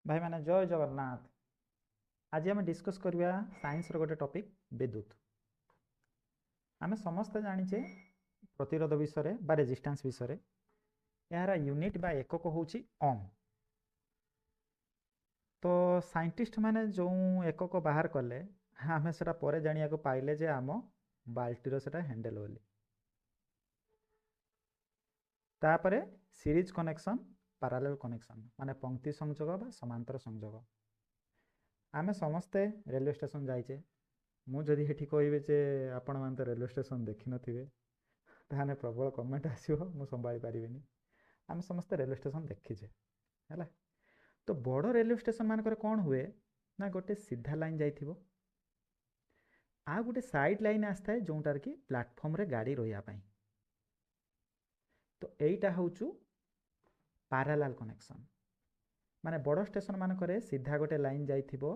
भाई मैंने जय जगन्नाथ। आज आम डिस्कस करवा साइंस रो गोटे टॉपिक विद्युत। आम समस्ते जानिचे प्रतिरोध विषय बा रेजिस्टेंस विषय। यार यूनिट बा एकक होची ओम। तो साइंटिस्ट माने जो एकक बाहर कले आम से पर जानिया को पाइले जे आम बाल्टीर से हैंडल बोली। तापरे सीरीज कनेक्शन पैरेलल कनेक्शन माने पंक्ति संजोग बा समांतर संजोग। आम समस्ते रेलवे स्टेशन जाइचे। मुझे ये कहबे जे आपण मैंने तो रेलवे स्टेशन देखी नथिबे ताने प्रबल कमेंट आसो मुझे संभाली पारिनी। आम समस्ते रेलवे स्टेशन देखीचे है। तो बड़ रेलवे स्टेशन मानक कौन हुए ना गोटे सीधा लाइन जाइथिबो आ गोटे साइड लाइन आसता है जोटार कि प्लाटफर्म रे गाड़ी रही। तो यहीटा हूँ पैरेलल कनेक्शन माने बड़ स्टेशन मानक सीधा गोटे लाइन जाइथिबो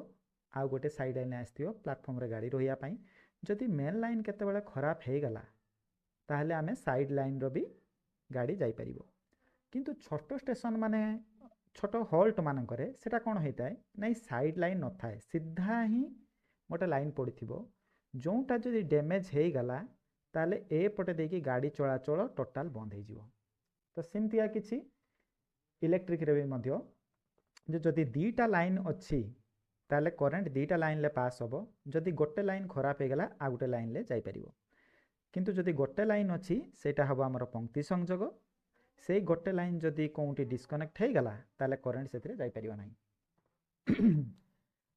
आ गोटे साइड लाइन आसथिबो प्लाटफर्म रे गाड़ी रही। जदि मेन लाइन केतेबेले खराब हो गला ताहले आमे साइड लाइन रो भी गाड़ी जाई परिबो। किंतु छोटो स्टेशन माने छोटो हॉल्ट मानकरे सेटा कौन होता है ना साइड लाइन न थाए सीधा ही गोटे लाइन पड़िथिबो जोटा जदि डैमेज हो गला ताले ए पटे देकी गाड़ी चलाचल टोटाल बंद हो जिवो। तो सेमतिया किछि इलेक्ट्रिक रे भी मध्य जदि दीटा लाइन अच्छी ताले करेंट दीटा लाइन ले पास होबो। जदि गोटे लाइन खराब हो गला आ गोटे लाइन ले जाई परिबो। किंतु जदि गोटे लाइन अच्छी सेटा हबो हमर पंक्ति संजोग। से गोटे लाइन जदि कौटी डिस्कनेक्ट हो गला ताले करेंट से जाई परिबो नाही।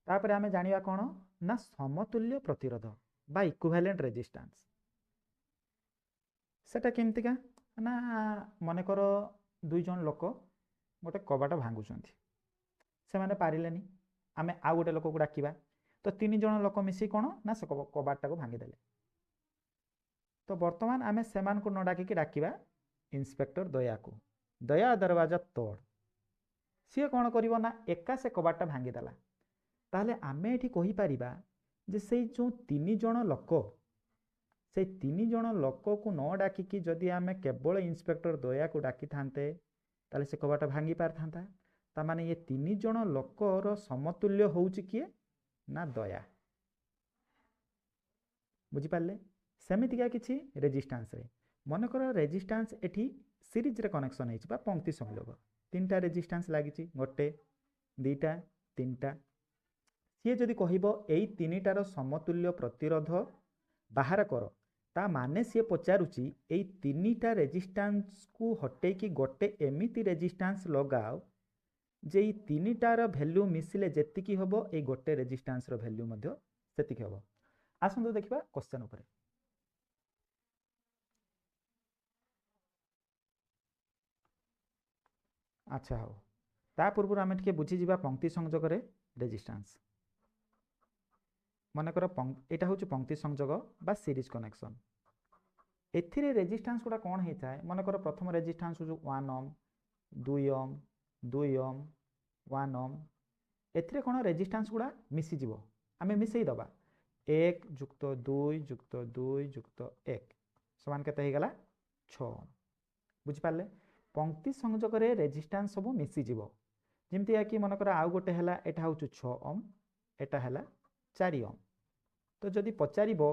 तापर आमे जानिया कोन ना समतुल्य प्रतिरोध बा इक्विवेलेंट रेजिस्टेंस। सेटा केमतिका ना मने करो दुई जन लोक गोटे कबाट भांगुचंती से माने पारिलेनी आमे आ गोटे लोक को डाकिबा तो तीन जन लोक मिसी कोन ना से कबाटा को भांगी देले। तो वर्तमान आमे सेमान को न डाकी डाकिबा इंस्पेक्टर दया को। दया दरवाजा तोड़ सी कौन करिवो ना एका से कबाटा भांगी देला। ताहले आमे एठी कहि परिबा जे से जो तीन जन लोक से तीन जन लोक को न डाकी जदि आमे केवल इंस्पेक्टर दया को डाकी थांते ताले से कबाटा भांगी पार थांता। ता माने ये तीन जन लोकर समतुल्य होउची किए ना दया। बुझी पाले सेमितिका किछि रेजिस्टेंस रे मन कर रेजिस्टेंस एठी सीरीज रे कनेक्शन है बा पंक्ति संयोग तीनटा रेजिस्टेंस लागिछि गोटे दीटा तीनटा। सी जदि कहबो एई तीनटार समतुल्य प्रतिरोध बाहर कर ता माने सी पचारुची एई तीनटा रेजिस्टेंस को हटे कि गोटे एमिति रेजिस्टेंस लगाओ जे तीनटार भैल्यू मिसिले जेतिकी हबो ए गोटे रेजिस्टेंस रो भैल्यू मध्य सेतिकी हबो। आसंतो देखिबा क्वेश्चन उपरे। अच्छा हो ता पूर्व आमे टिके बुझी जिबा पंक्ति संजोग रे रेजिस्टेंस। मन कर एटा होची पंक्ति संजोग बा सीरीज कनेक्शन। एथिरे रेजिस्टेंस गुडा कोन हेता है मन कर प्रथम रेजिस्टेंस जो 1 ओम 2 ओम 2 ओम 1 ओम एथिरे कोन रेजिस्टेंस गुडा मिसी जिवो आमे मिसई दबा 1 जुक्त 2 जुक्त 2 जुक्त 1 समान केते हे गला 6 ओम। बुझी पाले पंक्ति संजोग रे रेजिस्टेंस सब मिसी जिवो जेमति या कि मन कर आउ गोटे हला एटा होचु 6 ओम एटा हला 4 ओम। तो जदि पचारिबो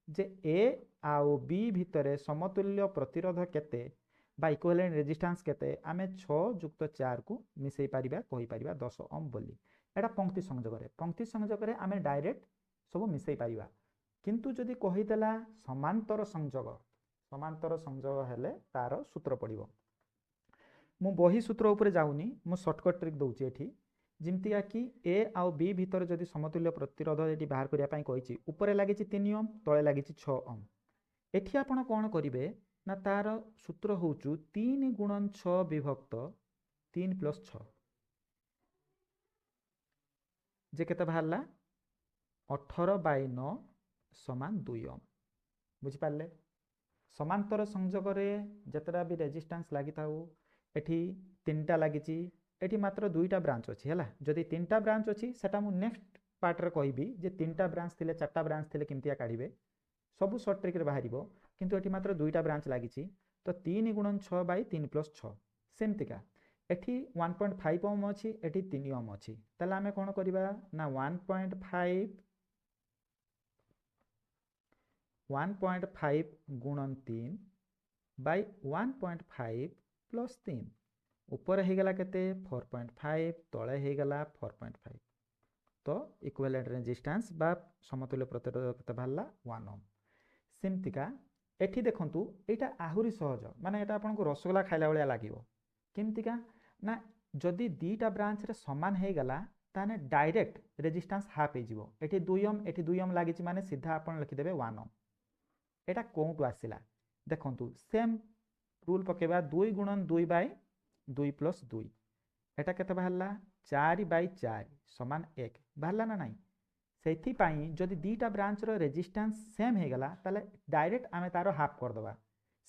जे ए आउ बी भितरे समतुल्य प्रतिरोध केते बा इक्विवेलेंट रेजिस्टेंस केते आमे 6 जुक्त 4 को मिसई पारिबा कहि पारिबा 10 ओम बोली। एटा पंक्ति संजोग रे आमे डायरेक्ट सब मिसई पारिबा। किंतु जदि कहि देला समांतर संजोग हेले तार सूत्र पड़िबो। मु बही सूत्र ऊपर जाउनी मु शॉर्टकट ट्रिक दउची एठी जिमति या कि ए आउ बी भीतर जदि समतुल्य प्रतिरोध एटी बाहर करिया पई कहिची ऊपर लागिची 3 ओम तळे लागिची 6 ओम। एठी आपण कोन करिवे ना तार सूत्र होउचु 3 गुणन 6 विभक्त 3 प्लस 6 जे केते बाहरला 18 बाय 9 समान 2 ओम। बुझी पाले समांतर संजोग रे जतरा भी रेजिस्टेंस लागि थाउ एठी तीनटा लागिची एठी मात्र दुईटा ब्रांच अछि हैला। जदि तीनटा ब्रांच अछि सेटा मु नेक्स्ट पार्ट रे कहबी जे तीनटा ब्रांच थिले चारटा ब्रांच थिले केमतिया काढिबे सब शॉर्ट ट्रिक रे बाहरिबो। किंतु एठी मात्र दुईटा ब्रांच लागिची तो 3 गुणन 6 बाय 3 प्लस 6 सेमतिका एठी 1.5 ओम अच्छी एठी 3 ओम अच्छी ताले आमे कौन करिबा ना 1.5 गुणन 3 बाय 1.5 प्लस 3 ऊपर हे गला केते 4.5 तळे हे गला 4.5 तो इक्विवेलेंट रेजिस्टेंस बा समतुल्य प्रतिरोध केते बाहरला 1 ओम सेमतिका एठी देखंतु एटा आहुरी सहज माने एटा आपन को रसगोला खाइला बेले लागिवो केमतिका ना जदि दीटा ब्रांच रे समान हे गला ताने डायरेक्ट रेजिस्टेंस हाफ हे जिवो एठी 2 ओम एठी 2 ओम लागिछि माने सीधा आपन लिखि देबे 1 ओम एटा कोंटु आसिला देखंतु सेम रूल पकेबा 2 गुणन 2 बाय 2 प्लस 2 एटा केते बाहरला 4 बाय 4 समान 1 बाहरला ना नाही सेथि पाई जदि दीटा ब्रांच रो रेजिस्टेंस सेम हे गला ताले डायरेक्ट आमे तारो हाफ कर दबा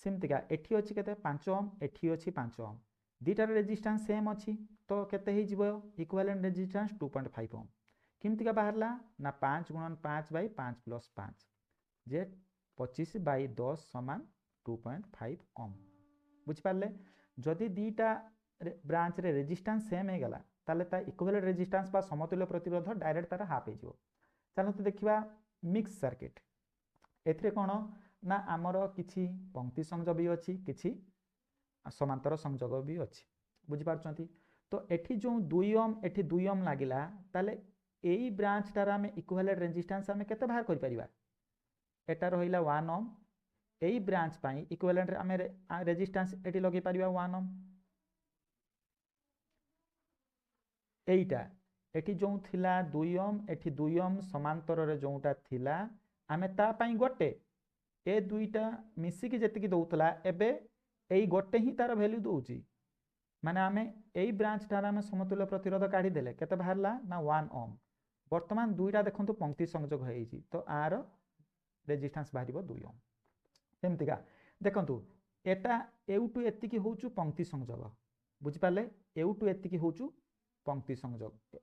सेमतिका एठी अछि केते 5 ओम एठी अछि 5 ओम दीटा रेजिस्टेंस सेम अछि तो केते हे जिवो इक्विवेलेंट रेजिस्टेंस 2.5 ओम किमतिका बाहरला ना 5 गुणन 5 बाय 5 प्लस 5 जे 25 बाय 10 समान 2.5 ओम बुझ पारले जदि दीटा ब्रांच रे रेजिस्टेंस सेम हे गला ताले ता इक्विवेलेंट रेजिस्टेंस बा समतुल्य प्रतिरोध डायरेक्ट तार हाफ हे जिवो चलते देखिबा मिक्स सर्किट एथरे कोन ना आमर किछि पंक्ति संयोग भी अछि किछि समांतर संयोग भी अछि बुझि पारछंती तो एठी जो 2 ओम एठी 2 ओम लागिला ताले एई ब्रांच तार हम इक्विवेलेंट रेजिस्टेंस हम केते बाहर करि परिबा एटा रहिला 1 ओम एई ब्रांच पाई इक्विवेलेंट रे हम रेजिस्टेंस एठी लगे परिबा 1 ओम एईटा एठी जो थिला 2 ओम एठी 2 ओम समांतर रे जोटा थिला आमे ता पाई गोटे ए दुईटा मिसी की जेति की दउतला एबे एई गोटे ही तार वैल्यू दउची माने आमे एई ब्रांच तार आमे समतुल्य प्रतिरोध काढी देले केते बाहरला ना 1 ओम वर्तमान दुईटा देखंतु पंक्ति संयोग होईची तो आर रेजिस्टेंस बाहरिबो 2 ओम सेमतिका देखंतु एटा एउटु एति की होउचु पंक्ति संयोग बुझि पाले एउटु एति की होउचु पंक्ति संयोग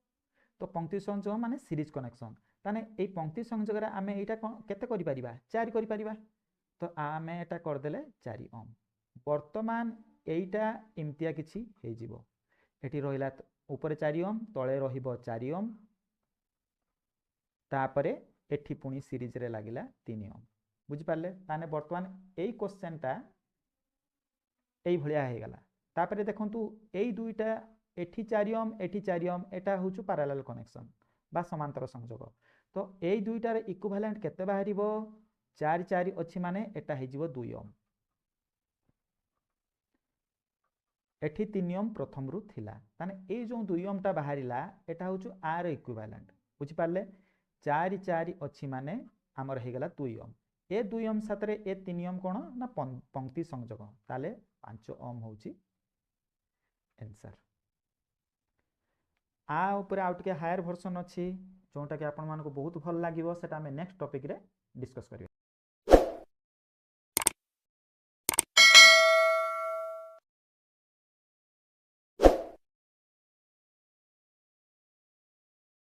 तो पंक्ति संयोग माने सीरीज कनेक्शन ताने एई पंक्ति संयोग रे आमे एटा केते करि परिबा 4 करि परिबा तो आमे एटा कर देले 4 ओम वर्तमान एईटा इम्तिया किछि हे जिवो एठी रहिला ऊपर 4 ओम तळे रहिबो 4 ओम तापरे एठी पुनी सीरीज रे लागिला 3 ओम बुझि पारले ताने वर्तमान एई क्वेश्चन ता एई भलिया हे गला तापरे देखंतु एई दुईटा एठी 4 ओम एठी 4 ओम एटा होचु पैरेलल कनेक्शन बा समांतर संयोग तो एई दुईटा रे इक्विवेलेंट केते बाहरिबो 4 4 अछि माने एटा हे जिवो 2 ओम एठी 3 ओम प्रथम रु थिला ताने ए जो 2 ओम ता बाहरिला एटा होचु आर इक्विवेलेंट बुझि पारले 4 4 अछि माने हमर हे गला 2 ओम ए 2 ओम सातरे ए 3 ओम कोन ना पंक्ति संयोग ताले 5 ओम होउची आंसर आ ऊपर आउट के हायर वर्जन अछि जोटा कि आपन मान को बहुत भल लागिवो सेटा हमें नेक्स्ट टॉपिक रे डिस्कस करियो।